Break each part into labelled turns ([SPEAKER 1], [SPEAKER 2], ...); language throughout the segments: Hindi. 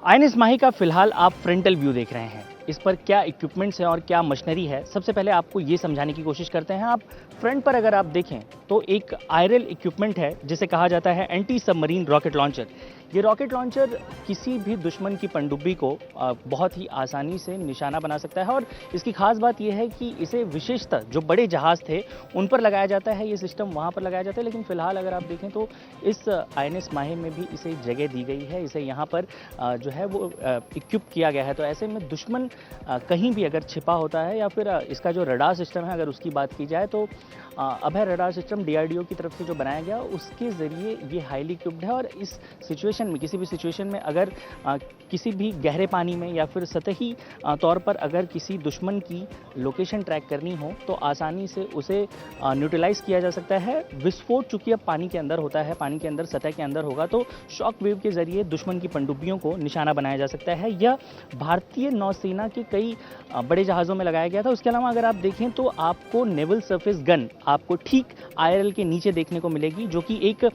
[SPEAKER 1] आईएनएस माही का फिलहाल आप फ्रंटल व्यू देख रहे हैं। इस पर क्या इक्विपमेंट्स हैं और क्या मशीनरी है, सबसे पहले आपको ये समझाने की कोशिश करते हैं। आप फ्रंट पर अगर आप देखें तो एक आयरल इक्विपमेंट है जिसे कहा जाता है एंटी सबमरीन रॉकेट लॉन्चर। ये रॉकेट लॉन्चर किसी भी दुश्मन की पनडुब्बी को बहुत ही आसानी से निशाना बना सकता है और इसकी खास बात यह है कि इसे विशेषतः जो बड़े जहाज़ थे उन पर लगाया जाता है, ये सिस्टम वहाँ पर लगाया जाता है। लेकिन फिलहाल अगर आप देखें तो इस आईएनएस माहे में भी इसे जगह दी गई है, इसे यहाँ पर जो है वो इक्विप किया गया है। तो ऐसे में दुश्मन कहीं भी अगर छिपा होता है या फिर इसका जो रडार सिस्टम है अगर उसकी बात की जाए तो अभय रडार सिस्टम डीआरडीओ की तरफ से जो बनाया गया उसके ज़रिए ये हाईली इक्विप्ड है और इस सिचुएशन में, किसी भी सिचुएशन में अगर किसी भी गहरे पानी में या फिर सतही तौर पर अगर किसी दुश्मन की लोकेशन ट्रैक करनी हो तो आसानी से उसे न्यूट्रलाइज किया जा सकता है। विस्फोट चूंकि अब पानी के अंदर होता है, पानी के अंदर, सतह के अंदर होगा, तो शॉक वेव के ज़रिए दुश्मन की पनडुब्बियों को निशाना बनाया जा सकता है। यह भारतीय नौसेना के कई बड़े जहाज़ों में लगाया गया था। उसके अलावा अगर आप देखें तो आपको नेवल सरफेस गन आपको ठीक आईएलएल के नीचे देखने को मिलेगी, जो कि एक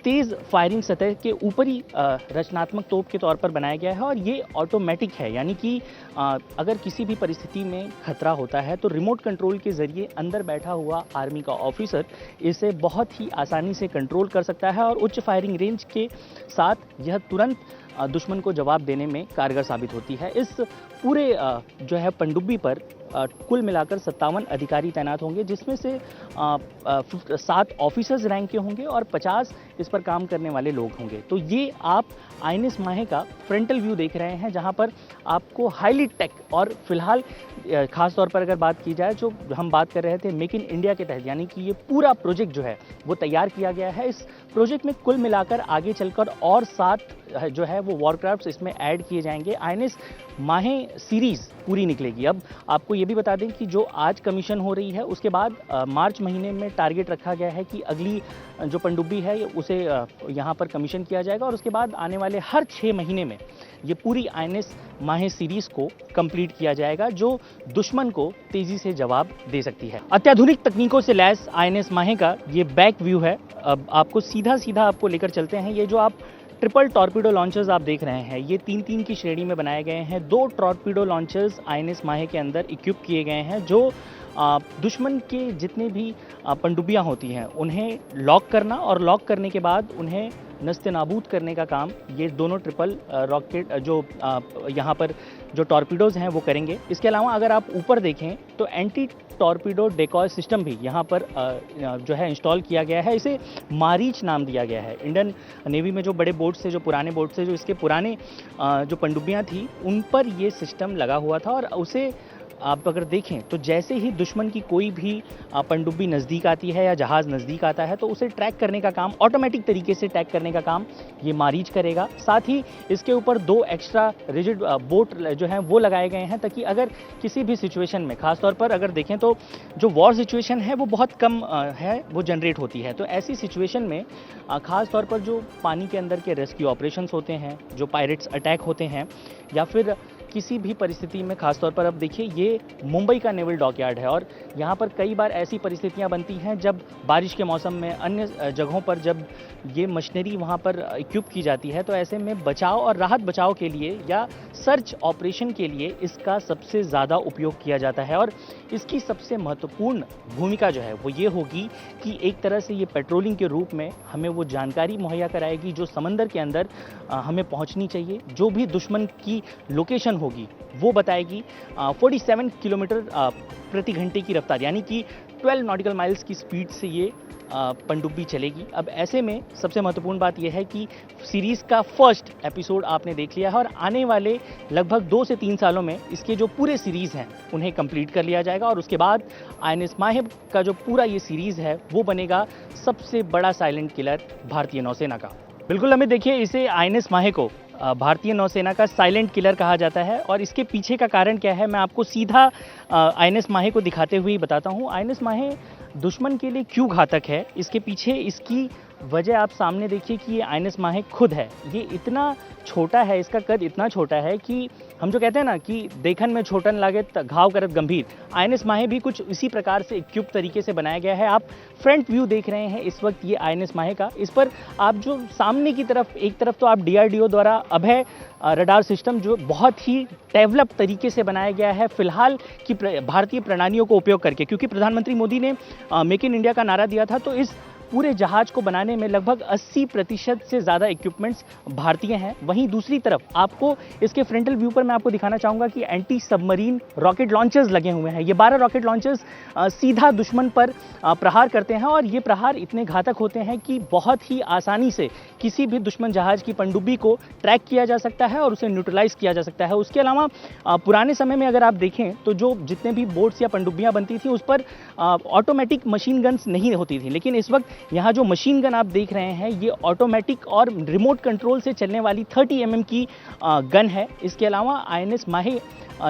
[SPEAKER 1] तेज़ फायरिंग सतह के ऊपरी रचनात्मक तोप के तौर पर बनाया गया है और ये ऑटोमेटिक है, यानी कि अगर किसी भी परिस्थिति में खतरा होता है तो रिमोट कंट्रोल के ज़रिए अंदर बैठा हुआ आर्मी का ऑफिसर इसे बहुत ही आसानी से कंट्रोल कर सकता है और उच्च फायरिंग रेंज के साथ यह तुरंत दुश्मन को जवाब देने में कारगर साबित होती है। इस पूरे जो है पनडुब्बी पर कुल मिलाकर 57 अधिकारी तैनात होंगे, जिसमें से 7 ऑफिसर्स रैंक के होंगे और 50 इस पर काम करने वाले लोग होंगे। तो ये आप आईएनएस माहे का फ्रंटल व्यू देख रहे हैं, जहां पर आपको हाईली टेक और फिलहाल खास तौर पर अगर बात की जाए, जो हम बात कर रहे थे मेक इन इंडिया के तहत, यानी कि ये पूरा प्रोजेक्ट जो है वो तैयार किया गया है। इस प्रोजेक्ट में कुल मिलाकर आगे चलकर और 7 जो है वो वॉरक्राफ्ट्स इसमें ऐड किए जाएंगे। आईएनएस माहे सीरीज पूरी निकलेगी। अब आपको ये भी बता दें कि जो आज कमीशन हो रही है उसके बाद मार्च महीने में टारगेट रखा गया है कि अगली जो पनडुब्बी है उसे यहाँ पर कमीशन किया जाएगा और उसके बाद आने वाले हर 6 महीने में ये पूरी आईएनएस माहे सीरीज को कंप्लीट किया जाएगा, जो दुश्मन को तेजी से जवाब दे सकती है। अत्याधुनिक तकनीकों से लैस आईएनएस माहे का ये बैक व्यू है। अब आपको सीधा आपको लेकर चलते हैं। ये जो आप ट्रिपल टॉर्पीडो लॉन्चर्स आप देख रहे हैं, ये 3-3 की श्रेणी में बनाए गए हैं। 2 टॉर्पीडो लॉन्चर्स आईएनएस माहे के अंदर इक्विप किए गए हैं, जो दुश्मन के जितने भी पनडुब्बियां होती हैं उन्हें लॉक करना और लॉक करने के बाद उन्हें नस्ते-नाबूद करने का काम ये दोनों ट्रिपल रॉकेट जो यहाँ पर जो टॉर्पीडोज़ हैं वो करेंगे। इसके अलावा अगर आप ऊपर देखें तो एंटी टॉर्पीडो डेकॉय सिस्टम भी यहाँ पर जो है इंस्टॉल किया गया है। इसे मारीच नाम दिया गया है। इंडियन नेवी में जो बड़े बोट से, जो पुराने बोट से, जो इसके पुराने जो पनडुब्बियाँ थी उन पर ये सिस्टम लगा हुआ था और उसे आप अगर देखें तो जैसे ही दुश्मन की कोई भी पनडुब्बी नज़दीक आती है या जहाज़ नज़दीक आता है तो उसे ट्रैक करने का काम, ऑटोमेटिक तरीके से ट्रैक करने का काम ये मारीच करेगा। साथ ही इसके ऊपर 2 एक्स्ट्रा रिजिड बोट जो हैं वो लगाए गए हैं, ताकि अगर किसी भी सिचुएशन में, खासतौर पर अगर देखें तो जो वॉर सिचुएशन है वो बहुत कम है, वो जनरेट होती है। तो ऐसी सिचुएशन में खास तौर पर जो पानी के अंदर के रेस्क्यू ऑपरेशंस होते हैं, जो पायरेट्स अटैक होते हैं, या फिर किसी भी परिस्थिति में, खासतौर पर अब देखिए ये मुंबई का नेवल डॉकयार्ड है और यहाँ पर कई बार ऐसी परिस्थितियाँ बनती हैं जब बारिश के मौसम में, अन्य जगहों पर जब ये मशीनरी वहाँ पर इक्विप की जाती है, तो ऐसे में बचाव और राहत बचाव के लिए या सर्च ऑपरेशन के लिए इसका सबसे ज़्यादा उपयोग किया जाता है। और इसकी सबसे महत्वपूर्ण भूमिका जो है वो ये होगी कि एक तरह से ये पेट्रोलिंग के रूप में हमें वो जानकारी मुहैया कराएगी जो समंदर के अंदर हमें पहुँचनी चाहिए। जो भी दुश्मन की लोकेशन होगी वो बताएगी। 47 किलोमीटर प्रति घंटे की रफ्तार, यानी कि 12 नॉटिकल माइल्स की स्पीड से ये पनडुब्बी चलेगी। अब ऐसे में सबसे महत्वपूर्ण बात यह है कि सीरीज़ का फर्स्ट एपिसोड आपने देख लिया है और आने वाले लगभग 2 से 3 सालों में इसके जो पूरे सीरीज़ हैं उन्हें कंप्लीट कर लिया जाएगा और उसके बाद आईएनएस माहे का जो पूरा ये सीरीज़ है वो बनेगा सबसे बड़ा साइलेंट किलर भारतीय नौसेना का। बिल्कुल, हमें देखिए, इसे आईएनएस माहे को भारतीय नौसेना का साइलेंट किलर कहा जाता है और इसके पीछे का कारण क्या है मैं आपको सीधा आईएनएस माहे को दिखाते हुए ही बताता हूँ। आईएनएस माहे दुश्मन के लिए क्यों घातक है, इसके पीछे इसकी वजह आप सामने देखिए कि ये आईएनएस माहे खुद है। ये इतना छोटा है, इसका कद इतना छोटा है कि हम जो कहते हैं ना कि देखन में छोटन लागे घाव करत गंभीर, आईएनएस माहे भी कुछ इसी प्रकार से इक्विप तरीके से बनाया गया है। आप फ्रंट व्यू देख रहे हैं इस वक्त ये आईएनएस माहे का। इस पर आप जो सामने की तरफ, एक तरफ तो आप डीआरडीओ द्वारा अभय रडार सिस्टम जो बहुत ही डेवलप तरीके से बनाया गया है फिलहाल की भारतीय प्रणालियों को उपयोग करके, क्योंकि प्रधानमंत्री मोदी ने मेक इन इंडिया का नारा दिया था, तो इस पूरे जहाज को बनाने में लगभग 80% से ज़्यादा इक्विपमेंट्स भारतीय हैं। वहीं दूसरी तरफ आपको इसके फ्रंटल व्यू पर मैं आपको दिखाना चाहूँगा कि एंटी सबमरीन रॉकेट लॉन्चर्स लगे हुए हैं। ये 12 रॉकेट लॉन्चर्स सीधा दुश्मन पर प्रहार करते हैं और ये प्रहार इतने घातक होते हैं कि बहुत ही आसानी से किसी भी दुश्मन जहाज की पनडुब्बी को ट्रैक किया जा सकता है और उसे न्यूट्रलाइज किया जा सकता है। उसके अलावा पुराने समय में अगर आप देखें तो जो जितने भी बोट्स या पनडुब्बियाँ बनती थी उस पर ऑटोमेटिक मशीन गन्स नहीं होती थी, लेकिन इस वक्त यहाँ जो मशीन गन आप देख रहे हैं ये ऑटोमेटिक और रिमोट कंट्रोल से चलने वाली 30 mm की गन है। इसके अलावा आईएनएस माहे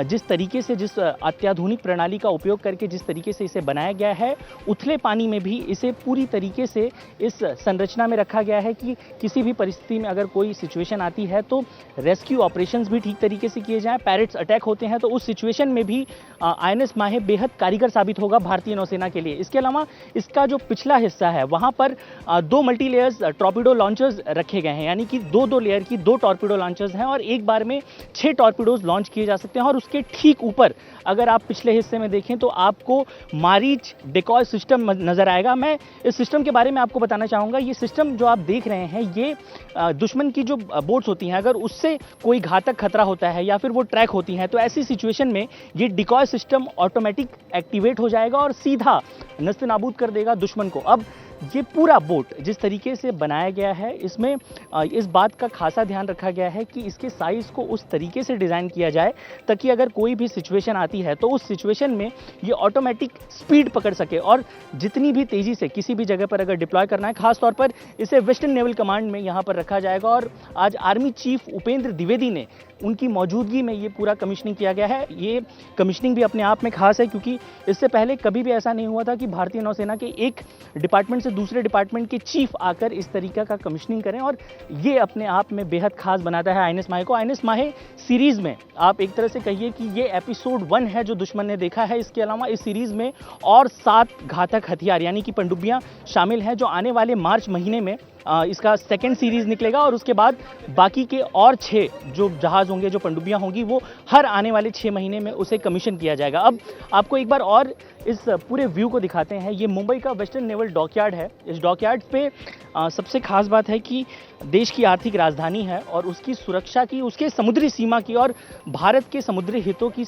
[SPEAKER 1] जिस तरीके से, जिस अत्याधुनिक प्रणाली का उपयोग करके जिस तरीके से इसे बनाया गया है, उथले पानी में भी इसे पूरी तरीके से इस संरचना में रखा गया है कि किसी भी परिस्थिति में अगर कोई सिचुएशन आती है तो रेस्क्यू ऑपरेशंस भी ठीक तरीके से किए जाएं। पैरेट्स अटैक होते हैं तो उस सिचुएशन में भी आईएनएस माहे बेहद कारगर साबित होगा भारतीय नौसेना के लिए। इसके अलावा इसका जो पिछला हिस्सा है वहाँ पर 2 मल्टी लेयर्स टॉर्पीडो लॉन्चर्स रखे गए हैं, यानी कि 2-2 लेयर की 2 टॉर्पीडो लॉन्चर्स हैं और एक बार में 6 टॉर्पीडोज लॉन्च किए जा सकते हैं। और उसके ठीक ऊपर अगर आप पिछले हिस्से में देखें तो आपको मारीच डिकॉय सिस्टम नजर आएगा। मैं इस सिस्टम के बारे में आपको बताना चाहूँगा। ये सिस्टम जो आप देख रहे हैं ये दुश्मन की जो बोट्स होती हैं अगर उससे कोई घातक खतरा होता है या फिर वो ट्रैक होती हैं तो ऐसी सिचुएशन में ये डिकॉय सिस्टम ऑटोमेटिक एक्टिवेट हो जाएगा और सीधा नस्ते नाबूद कर देगा दुश्मन को। अब ये पूरा बोट जिस तरीके से बनाया गया है इसमें इस बात का खासा ध्यान रखा गया है कि इसके साइज़ को उस तरीके से डिज़ाइन किया जाए ताकि अगर कोई भी सिचुएशन आती है तो उस सिचुएशन में ये ऑटोमेटिक स्पीड पकड़ सके और जितनी भी तेज़ी से किसी भी जगह पर अगर डिप्लॉय करना है, खास तौर पर इसे वेस्टर्न नेवल कमांड में यहाँ पर रखा जाएगा। और आज आर्मी चीफ उपेंद्र द्विवेदी ने उनकी मौजूदगी में ये पूरा कमीशनिंग किया गया है। ये कमीशनिंग भी अपने आप में खास है क्योंकि इससे पहले कभी भी ऐसा नहीं हुआ था कि भारतीय नौसेना के एक डिपार्टमेंट से दूसरे डिपार्टमेंट के चीफ आकर इस तरीके का कमीशनिंग करें और ये अपने आप में बेहद खास बनाता है आईएनएस माहे को। आईएनएस माहे सीरीज में आप एक तरह से कहिए कि ये एपिसोड 1 है जो दुश्मन ने देखा है। इसके अलावा इस सीरीज में और 7 घातक हथियार यानी कि पनडुब्बियां शामिल हैं जो आने वाले मार्च महीने में इसका सेकेंड सीरीज निकलेगा और उसके बाद बाकी के और 6 जो जहाज़ होंगे, जो पनडुब्बियां होंगी, वो हर आने वाले 6 महीने में उसे कमीशन किया जाएगा। अब आपको एक बार और इस पूरे व्यू को दिखाते हैं। ये मुंबई का वेस्टर्न नेवल डॉकयार्ड है। इस डॉकयार्ड पे सबसे खास बात है कि देश की आर्थिक राजधानी है और उसकी सुरक्षा की, उसके समुद्री सीमा की और भारत के समुद्री हितों की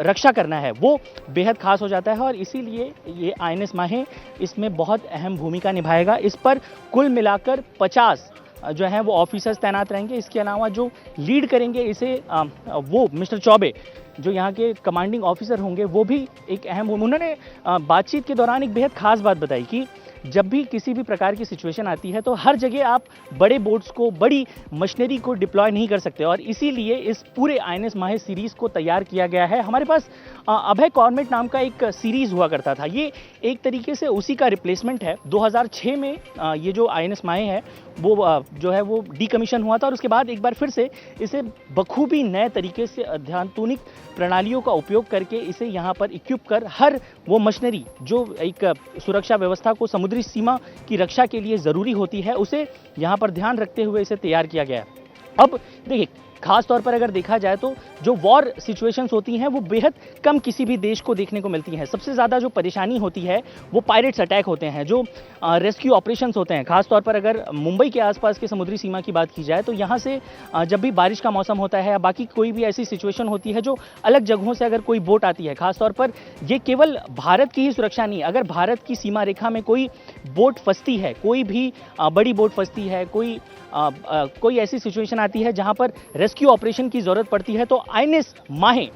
[SPEAKER 1] रक्षा करना है वो बेहद खास हो जाता है और इसीलिए ये आईएनएस माहे इसमें बहुत अहम भूमिका निभाएगा। इस पर कुल मिलाकर 50 जो हैं वो ऑफिसर्स तैनात रहेंगे। इसके अलावा जो लीड करेंगे इसे वो मिस्टर चौबे जो यहाँ के कमांडिंग ऑफिसर होंगे वो भी एक अहम। उन्होंने बातचीत के दौरान एक बेहद खास बात बताई कि जब भी किसी भी प्रकार की सिचुएशन आती है तो हर जगह आप बड़े बोट्स को, बड़ी मशीनरी को डिप्लॉय नहीं कर सकते और इसीलिए इस पूरे आईएनएस माहे सीरीज़ को तैयार किया गया है। हमारे पास अभय कॉर्मेट नाम का एक सीरीज़ हुआ करता था, ये एक तरीके से उसी का रिप्लेसमेंट है। 2006 में ये जो आईएनएस माहे है वो जो है वो डीकमीशन हुआ था और उसके बाद एक बार फिर से इसे बखूबी नए तरीके से अत्याधुनिक प्रणालियों का उपयोग करके इसे यहाँ पर इक्विप कर हर वो मशीनरी जो एक सुरक्षा व्यवस्था को, समुद्री सीमा की रक्षा के लिए ज़रूरी होती है, उसे यहाँ पर ध्यान रखते हुए इसे तैयार किया गया है। अब देखिए, खास तौर पर अगर देखा जाए तो जो वॉर सिचुएशंस होती हैं वो बेहद कम किसी भी देश को देखने को मिलती हैं। सबसे ज़्यादा जो परेशानी होती है वो पायरेट्स अटैक होते हैं, जो रेस्क्यू ऑपरेशंस होते हैं। खास तौर पर अगर मुंबई के आसपास के समुद्री सीमा की बात की जाए तो यहाँ से जब भी बारिश का मौसम होता है या बाकी कोई भी ऐसी सिचुएशन होती है जो अलग जगहों से अगर कोई बोट आती है, खास तौर पर ये केवल भारत की ही सुरक्षा नहीं, अगर भारत की सीमा रेखा में कोई बोट फंसती है, कोई भी बड़ी बोट फंसती है, कोई ऐसी सिचुएशन आती है जहाँ पर रेस्क्यू ऑपरेशन की ज़रूरत पड़ती है तो आईएनएस माहे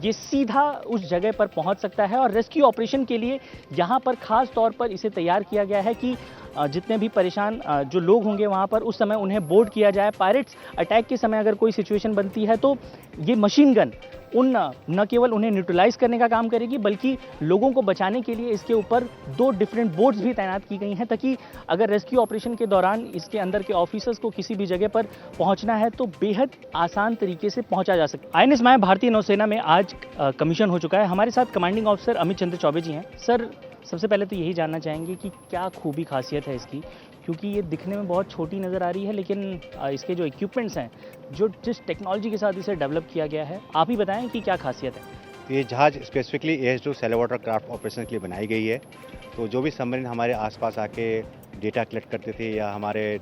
[SPEAKER 1] ये सीधा उस जगह पर पहुंच सकता है। और रेस्क्यू ऑपरेशन के लिए यहाँ पर खास तौर पर इसे तैयार किया गया है कि जितने भी परेशान जो लोग होंगे वहाँ पर उस समय उन्हें बोर्ड किया जाए। पायरेट्स अटैक के समय अगर कोई सिचुएशन बनती है तो ये मशीन गन न केवल उन्हें न्यूट्रलाइज करने का काम करेगी, बल्कि लोगों को बचाने के लिए इसके ऊपर 2 डिफरेंट बोट्स भी तैनात की गई हैं, ताकि अगर रेस्क्यू ऑपरेशन के दौरान इसके अंदर के ऑफिसर्स को किसी भी जगह पर पहुंचना है तो बेहद आसान तरीके से पहुंचा जा सकता है। आईएनएस माया भारतीय नौसेना में आज कमीशन हो चुका है। हमारे साथ कमांडिंग ऑफिसर अमित चंद्र चौबे जी हैं। सर, सबसे पहले तो यही जानना चाहेंगे कि क्या खूबी खासियत है इसकी, क्योंकि ये दिखने में बहुत छोटी नज़र आ रही है, लेकिन इसके जो इक्विपमेंट्स हैं, जो जिस टेक्नोलॉजी के साथ इसे डेवलप किया गया है, आप ही बताएं कि क्या खासियत है।
[SPEAKER 2] ये जहाज़ specifically AH2 shallow water craft operation के लिए बनाई गई है। तो जो भी सबमरीन हमारे आसपास आके डेटा कलेक्ट करते थे या हमारे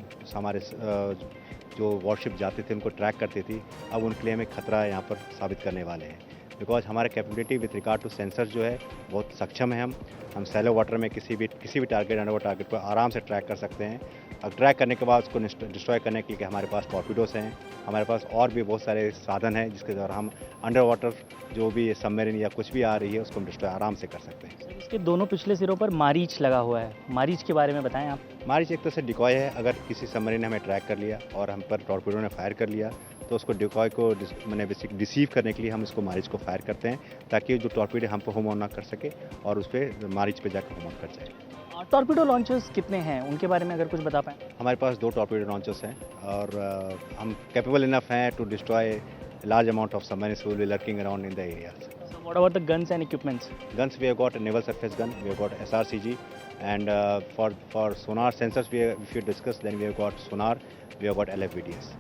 [SPEAKER 2] जो वॉरशिप जाते थे उनको ट्रैक करती थी, अब उनके लिए हमें खतरा यहाँ पर साबित करने वाले हैं। बिकॉज हमारा capability with regard to sensor जो है बहुत सक्षम है। हम सैलो वाटर में किसी भी टारगेट अंडर टारगेट को आराम से ट्रैक कर सकते हैं। और ट्रैक करने के बाद उसको डिस्ट्रॉय करने के लिए हमारे पास टॉर्पीडोस हैं, हमारे पास और भी बहुत सारे साधन हैं जिसके द्वारा हम अंडर वाटर जो भी सबमरीन या कुछ भी आ रही है उसको हम डिस्ट्रॉय आराम से कर सकते हैं।
[SPEAKER 1] इसके दोनों पिछले सिरों पर मारीच लगा हुआ है, मारीच के बारे में बताएं आप।
[SPEAKER 2] मारीच एक तरह से डिकॉय है। अगर किसी सबमरीन ने हमें ट्रैक कर लिया और हम पर टॉर्पीडो ने फायर कर लिया तो उसको डिकॉय को मैंने डिसीव करने के लिए हम इसको मारीच को फायर करते हैं, ताकि जो टॉर्पीडो हम पर होम ऑन ना कर सके और उस पर मारीच पे जाकर होम ऑन कर जाए।
[SPEAKER 1] टॉर्पीडो लॉन्चर्स कितने हैं, उनके बारे में अगर कुछ बता पाएं।
[SPEAKER 2] हमारे पास 2 टॉर्पीडो लॉन्चर्स हैं और हम कैपेबल इनफ हैं to destroy large amount of submarines will be lurking around in the areas.
[SPEAKER 1] So what about the guns and equipments?
[SPEAKER 2] Guns, we have got a naval surface gun, we have got SRCG, and for sonar sensors, if you discuss, then we have got sonar, we have got LFVDS.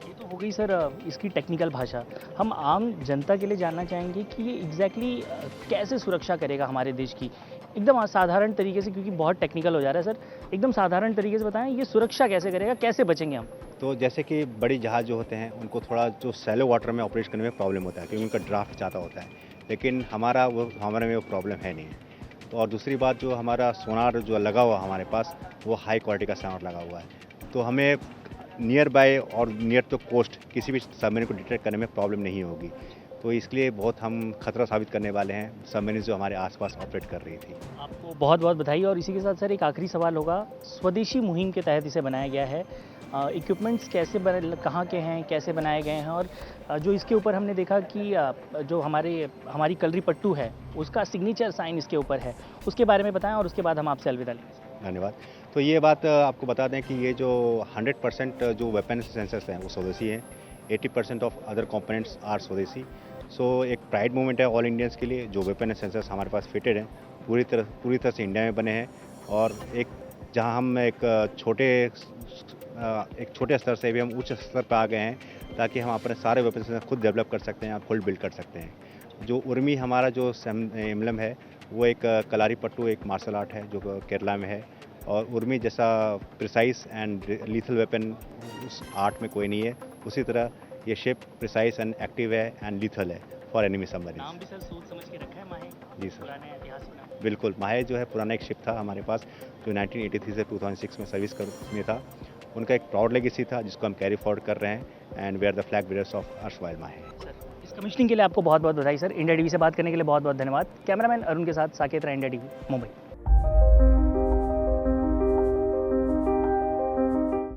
[SPEAKER 1] ये तो हो गई सर इसकी टेक्निकल भाषा। हम आम जनता के लिए जानना चाहेंगे कि ये एग्जैक्टली कैसे सुरक्षा करेगा हमारे देश की, एकदम साधारण तरीके से, क्योंकि बहुत टेक्निकल हो जा रहा है सर। एकदम साधारण तरीके से बताएं, ये सुरक्षा कैसे करेगा, कैसे बचेंगे हम।
[SPEAKER 2] तो जैसे कि बड़ी जहाज़ जो होते हैं उनको थोड़ा जो सैलो वाटर में ऑपरेट करने में प्रॉब्लम होता है, क्योंकि उनका ड्राफ्ट ज़्यादा होता है, लेकिन हमारे में वो प्रॉब्लम है नहीं। तो और दूसरी बात, जो हमारा सोनार जो लगा हुआ हमारे पास, वो हाई क्वालिटी का सोनार लगा हुआ है, तो हमें नियर बाय और नियर टू कोस्ट किसी भी सबमरीन को डिटेक्ट करने में प्रॉब्लम नहीं होगी। तो इसलिए बहुत हम खतरा साबित करने वाले हैं सबमरीन जो हमारे आसपास ऑपरेट कर रही थी।
[SPEAKER 1] आपको बहुत बहुत बधाई। और इसी के साथ सर एक आखिरी सवाल होगा, स्वदेशी मुहिम के तहत इसे बनाया गया है, इक्विपमेंट्स कैसे कहाँ के हैं, कैसे बनाए गए हैं, और जो इसके ऊपर हमने देखा कि जो हमारी कलरी पट्टू है उसका सिग्नेचर साइन इसके ऊपर है, उसके बारे में बताएं और उसके बाद हम आपसे अलविदा लेंगे।
[SPEAKER 2] धन्यवाद। तो ये बात आपको बता दें कि ये जो 100% जो वेपन सेंसर्स हैं वो स्वदेशी हैं, 80% ऑफ अदर कंपोनेंट्स आर स्वदेशी। सो एक प्राइड मोमेंट है ऑल इंडियंस के लिए। जो वेपन सेंसर्स हमारे पास फिटेड हैं पूरी तरह से इंडिया में बने हैं, और जहां हम एक छोटे स्तर से भी हम उच्च स्तर पर आ गए हैं, ताकि हम अपने सारे वेपन सेंसर खुद डेवलप कर सकते हैं और खुद बिल्ड कर सकते हैं। जो उर्मी हमारा जो एम्बलम है वो एक कलारी पट्टू एक मार्शल आर्ट है जो केरला में है, और उर्मी जैसा प्रिसाइज एंड लीथल वेपन उस आर्ट में कोई नहीं है, उसी तरह ये शिप प्रिसाइज एंड एक्टिव है एंड लीथल है फॉर एनिमी सबमरीन।
[SPEAKER 1] नाम भी सर सोच समझ के रखा है, माहे।
[SPEAKER 2] जी सर,
[SPEAKER 1] पुराने ऐतिहासिक नाम।
[SPEAKER 2] बिल्कुल। माहे जो है पुराना एक शिप था हमारे पास, जो 1983 से 2006 में सर्विस में था। उनका एक प्राउड लेगेसी था जिसको हम कैरी फॉरवर्ड कर रहे हैं, and we are the flag bearers of erstwhile Mahe.
[SPEAKER 1] इस कमीशनिंग के लिए आपको बहुत बहुत बधाई सर। इंडिया टीवी से बात करने के लिए बहुत बहुत धन्यवाद। कैमरामैन अरुण के साथ साकेत राय, इंडिया टीवी, मुंबई।